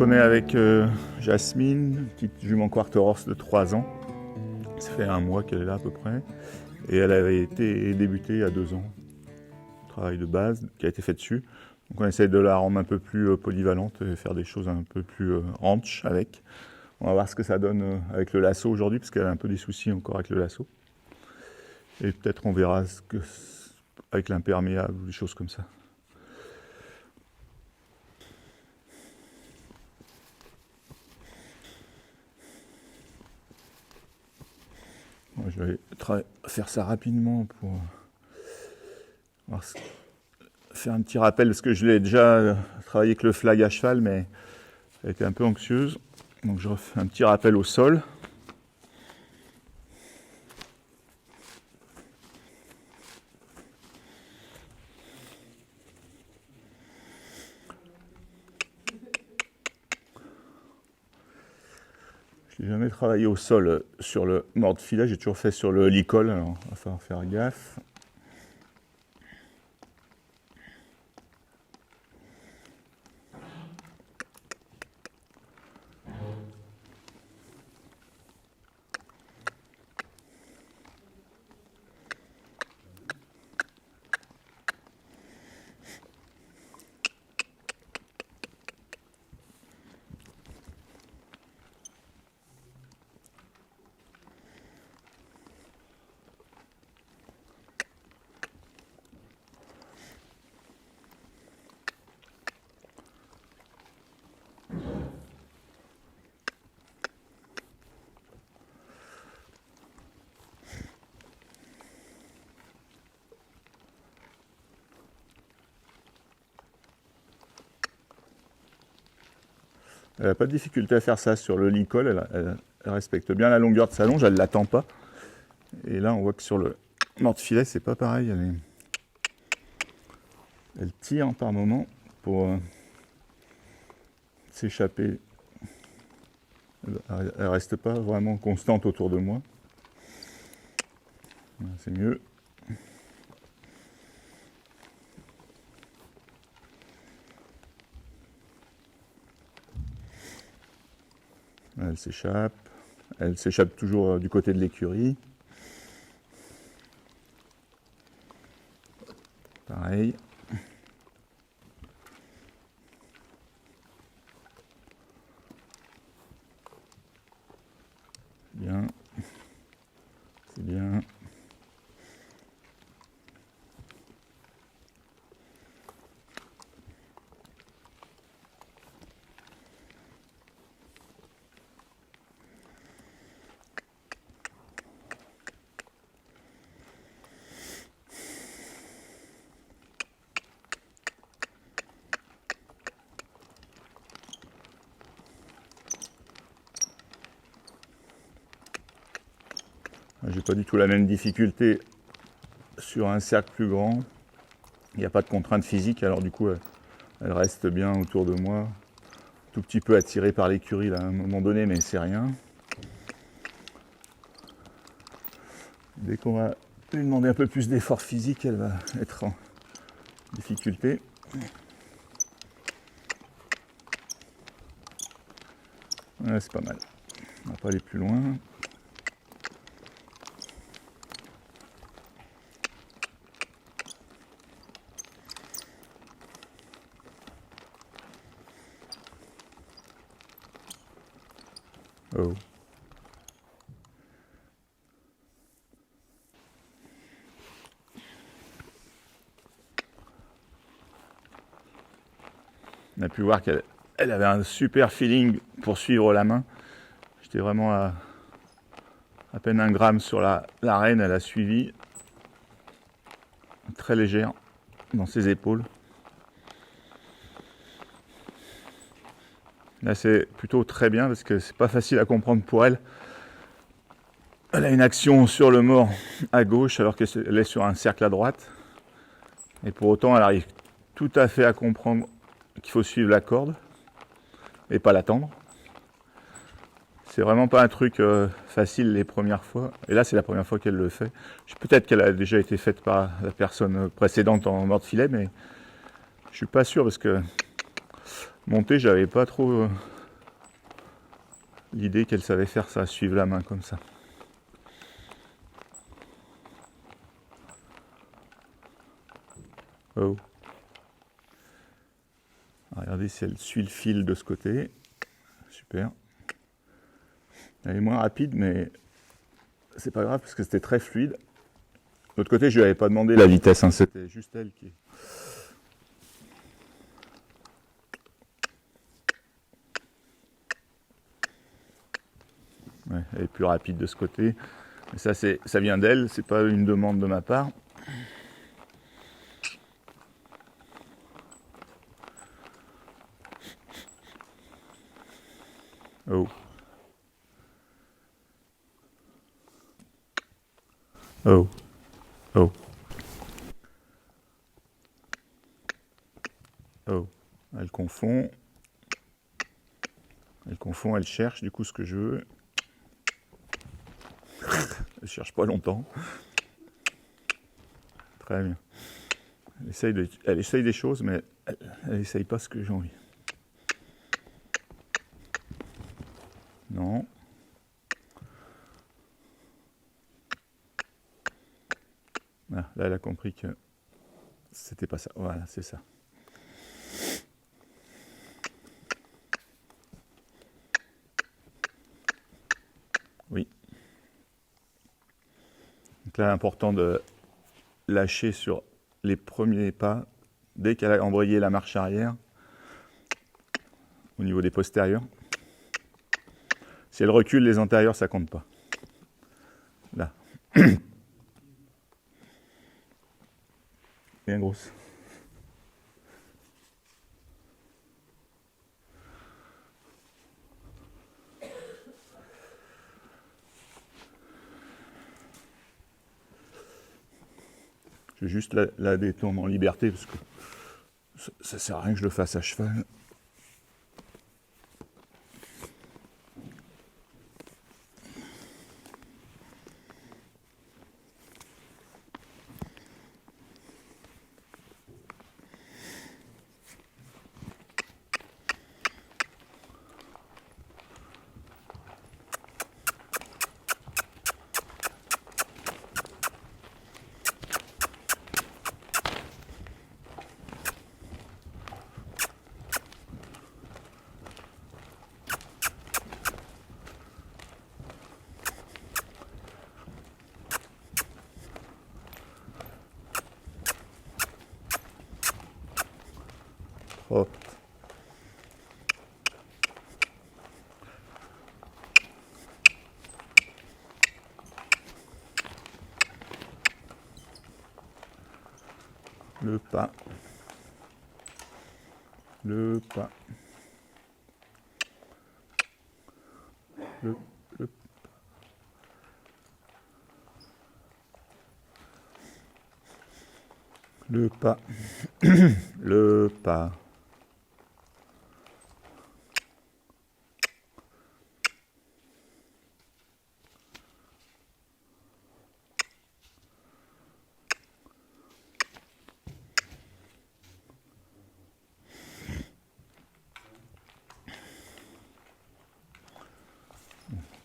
Donc on est avec Jasmine, petite jument Quarter Horse de 3 ans. Ça fait 1 mois qu'elle est là à peu près. Et elle avait été débutée il y a 2 ans. Travail de base qui a été fait dessus. Donc on essaie de la rendre un peu plus polyvalente et faire des choses un peu plus ranch avec. On va voir ce que ça donne avec le lasso aujourd'hui, parce qu'elle a un peu des soucis encore avec le lasso. Et peut-être on verra ce que, avec l'imperméable ou des choses comme ça. Bon, je vais faire ça rapidement pour faire un petit rappel, parce que je l'ai déjà travaillé avec le flag à cheval, mais elle était un peu anxieuse. Donc je refais un petit rappel au sol. Je n'ai jamais travaillé au sol sur le mord-filet, j'ai toujours fait sur le licol, alors il va falloir faire gaffe. Elle n'a pas de difficulté à faire ça sur le licol, elle respecte bien la longueur de sa longe, elle ne l'attend pas. Et là on voit que sur le mord-filet c'est pas pareil, elle tire par moment pour s'échapper. Elle ne reste pas vraiment constante autour de moi. C'est mieux. Elle s'échappe. Elle s'échappe toujours du côté de l'écurie. Pareil. Bien. C'est bien. J'ai pas du tout la même difficulté sur un cercle plus grand. Il n'y a pas de contrainte physique, alors du coup elle reste bien autour de moi. Tout petit peu attirée par l'écurie là à un moment donné, mais c'est rien. Dès qu'on va lui demander un peu plus d'effort physique, elle va être en difficulté. Ouais, c'est pas mal. On va pas aller plus loin. Oh. On a pu voir qu'elle avait un super feeling pour suivre la main. J'étais vraiment à peine 1 gramme sur la reine, elle a suivi. Très légère dans ses épaules. Là c'est plutôt très bien parce que c'est pas facile à comprendre pour elle. Elle a une action sur le mort à gauche alors qu'elle est sur un cercle à droite. Et pour autant elle arrive tout à fait à comprendre qu'il faut suivre la corde et pas l'attendre. C'est vraiment pas un truc facile les premières fois. Et là c'est la première fois qu'elle le fait. Peut-être qu'elle a déjà été faite par la personne précédente en mord-filet, mais je suis pas sûr parce que Monter, j'avais pas trop l'idée qu'elle savait faire ça, suivre la main comme ça. Oh. Regardez si elle suit le fil de ce côté. Super. Elle est moins rapide, mais c'est pas grave parce que c'était très fluide. De l'autre côté, je lui avais pas demandé la vitesse, hein, c'était juste elle qui. Ouais, elle est plus rapide de ce côté. Mais ça vient d'elle, c'est pas une demande de ma part. Oh. Oh. Oh. Oh. Elle confond. Elle confond, elle cherche du coup ce que je veux. Elle cherche pas longtemps. Très bien. Elle essaye des choses, mais elle essaye pas ce que j'ai envie. Non. Ah, là, elle a compris que c'était pas ça. Voilà, c'est ça. Oui. Donc là, important de lâcher sur les premiers pas dès qu'elle a embrayé la marche arrière au niveau des postérieurs. Si elle recule, les antérieurs, ça compte pas. Là. Bien grosse. Je vais juste la détendre en liberté parce que ça sert à rien que je le fasse à cheval. Hop. Le pas. Le pas. Le pas. Le pas.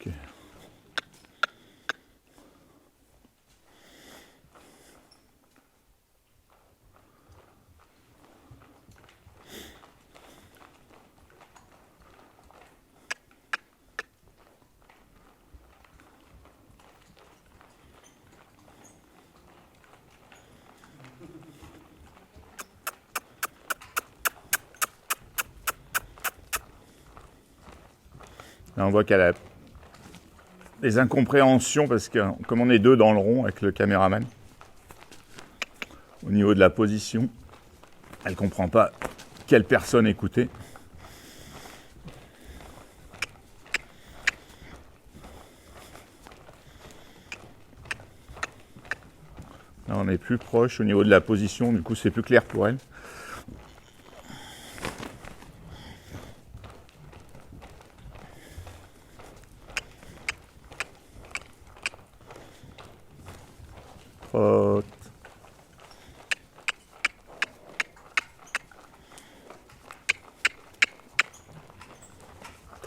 Ok. Là, on voit qu'elle a des incompréhensions parce que comme on est deux dans le rond avec le caméraman, au niveau de la position, elle ne comprend pas quelle personne écouter. Là, on est plus proche au niveau de la position, du coup c'est plus clair pour elle. Trotte.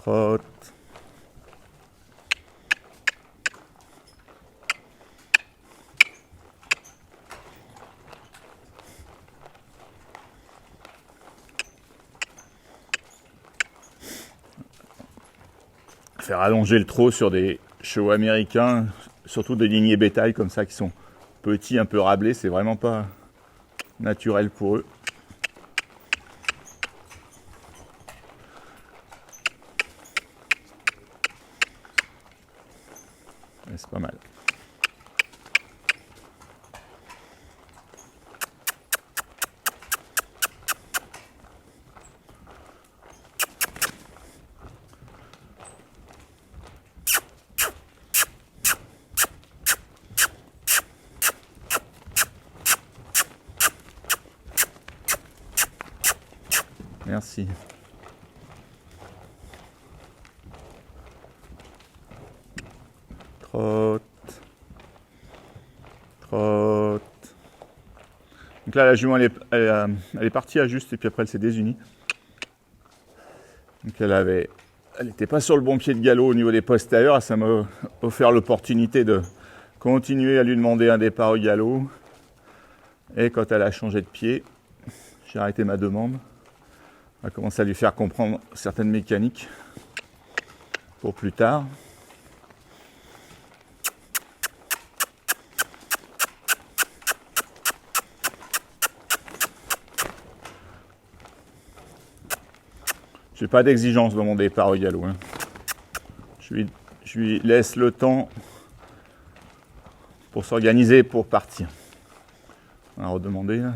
trotte. Faire allonger le trot sur des chevaux américains, surtout des lignées bétail comme ça qui sont petits, un peu rablés, c'est vraiment pas naturel pour eux. Mais c'est pas mal. Merci. Trotte. Trotte. Donc là, la jument, elle est partie à juste et puis après, elle s'est désunie. Donc elle n'était pas sur le bon pied de galop au niveau des postérieurs. Ça m'a offert l'opportunité de continuer à lui demander un départ au galop. Et quand elle a changé de pied, j'ai arrêté ma demande. On a commencé à lui faire comprendre certaines mécaniques pour plus tard. Je n'ai pas d'exigence dans mon départ au galop. Hein. Je lui laisse le temps pour s'organiser, pour partir. On va redemander. Là.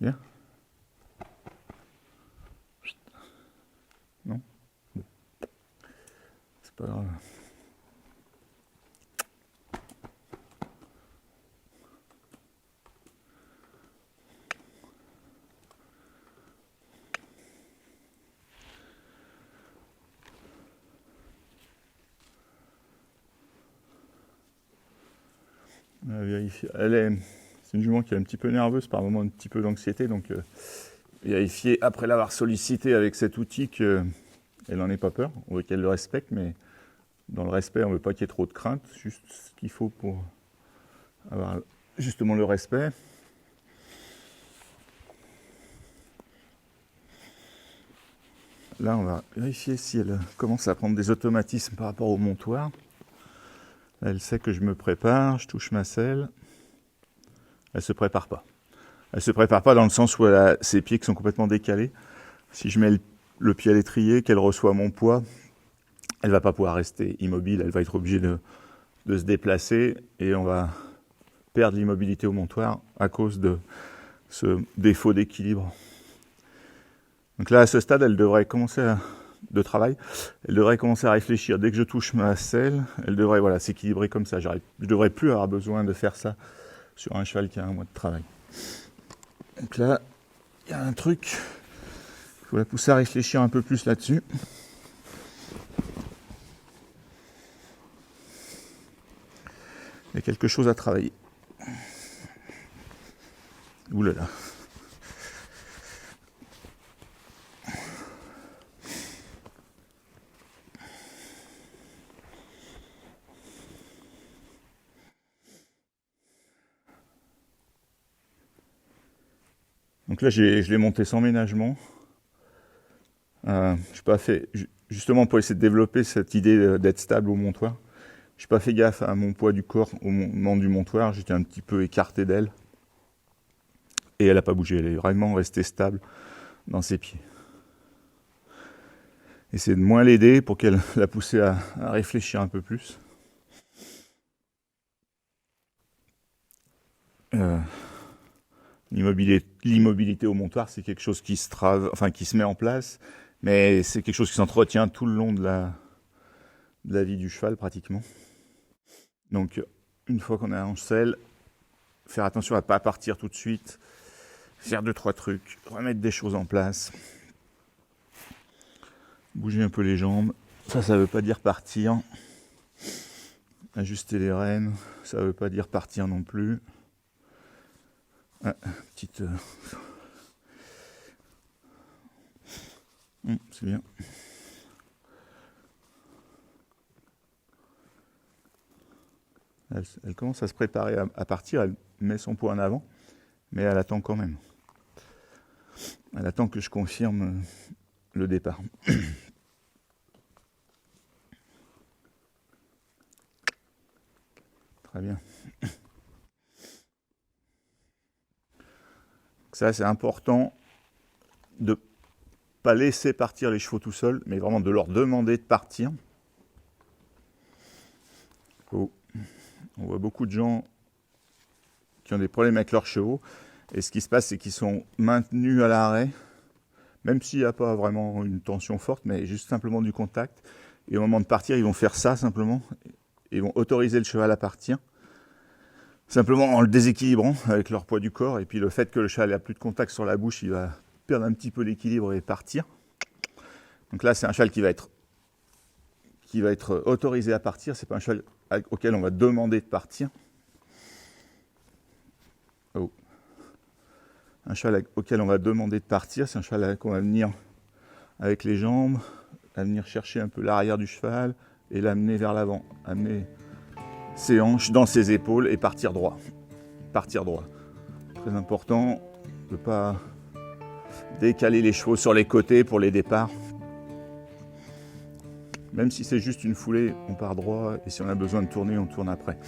Bien. Non. Bon. C'est pas grave. C'est une jument qui est un petit peu nerveuse, par moments un petit peu d'anxiété, donc vérifier après l'avoir sollicité avec cet outil qu'elle n'en ait pas peur. On veut qu'elle le respecte, mais dans le respect, on ne veut pas qu'il y ait trop de crainte, juste ce qu'il faut pour avoir justement le respect. Là, on va vérifier si elle commence à prendre des automatismes par rapport au montoir. Là, elle sait que je me prépare, je touche ma selle. Elle se prépare pas. Elle se prépare pas dans le sens où elle a ses pieds qui sont complètement décalés. Si je mets le pied à l'étrier, qu'elle reçoit mon poids, elle va pas pouvoir rester immobile. Elle va être obligée de se déplacer et on va perdre l'immobilité au montoir à cause de ce défaut d'équilibre. Donc là, à ce stade, elle devrait commencer de travail. Elle devrait commencer à réfléchir. Dès que je touche ma selle, elle devrait s'équilibrer comme ça. Je ne devrais plus avoir besoin de faire ça sur un cheval qui a un mois de travail. Donc là, il y a un truc. Il faut la pousser à réfléchir un peu plus là-dessus. Il y a quelque chose à travailler. Ouh là là. Donc là, je l'ai monté sans ménagement. Je n'ai pas fait, justement pour essayer de développer cette idée d'être stable au montoir. Je n'ai pas fait gaffe à mon poids du corps au moment du montoir. J'étais un petit peu écarté d'elle. Et elle n'a pas bougé. Elle est vraiment restée stable dans ses pieds. Essayer de moins l'aider pour qu'elle la pousse à réfléchir un peu plus. L'immobilité au montoir, c'est quelque chose qui se met en place, mais c'est quelque chose qui s'entretient tout le long de la vie du cheval pratiquement. Donc, une fois qu'on a en selle, faire attention à ne pas partir tout de suite, faire 2-3 trucs, remettre des choses en place. Bouger un peu les jambes. Ça veut pas dire partir. Ajuster les rênes. Ça veut pas dire partir non plus. Ah, petite... c'est bien. Elle commence à se préparer à partir. Elle met son poids en avant. Mais elle attend quand même. Elle attend que je confirme le départ. Très bien. Ça, c'est important de ne pas laisser partir les chevaux tout seuls, mais vraiment de leur demander de partir. Oh. On voit beaucoup de gens qui ont des problèmes avec leurs chevaux. Et ce qui se passe, c'est qu'ils sont maintenus à l'arrêt, même s'il n'y a pas vraiment une tension forte, mais juste simplement du contact. Et au moment de partir, ils vont faire ça simplement. Ils vont autoriser le cheval à partir, simplement en le déséquilibrant avec leur poids du corps. Et puis le fait que le cheval n'ait plus de contact sur la bouche, il va perdre un petit peu l'équilibre et partir. Donc là, c'est un cheval qui va être autorisé à partir. C'est pas un cheval auquel on va demander de partir. Oh. Un cheval auquel on va demander de partir, c'est un cheval qu'on va venir avec les jambes, à venir chercher un peu l'arrière du cheval et l'amener vers l'avant, amener ses hanches dans ses épaules et partir droit. Partir droit. Très important de ne pas décaler les chevaux sur les côtés pour les départs. Même si c'est juste une foulée, on part droit et si on a besoin de tourner, on tourne après.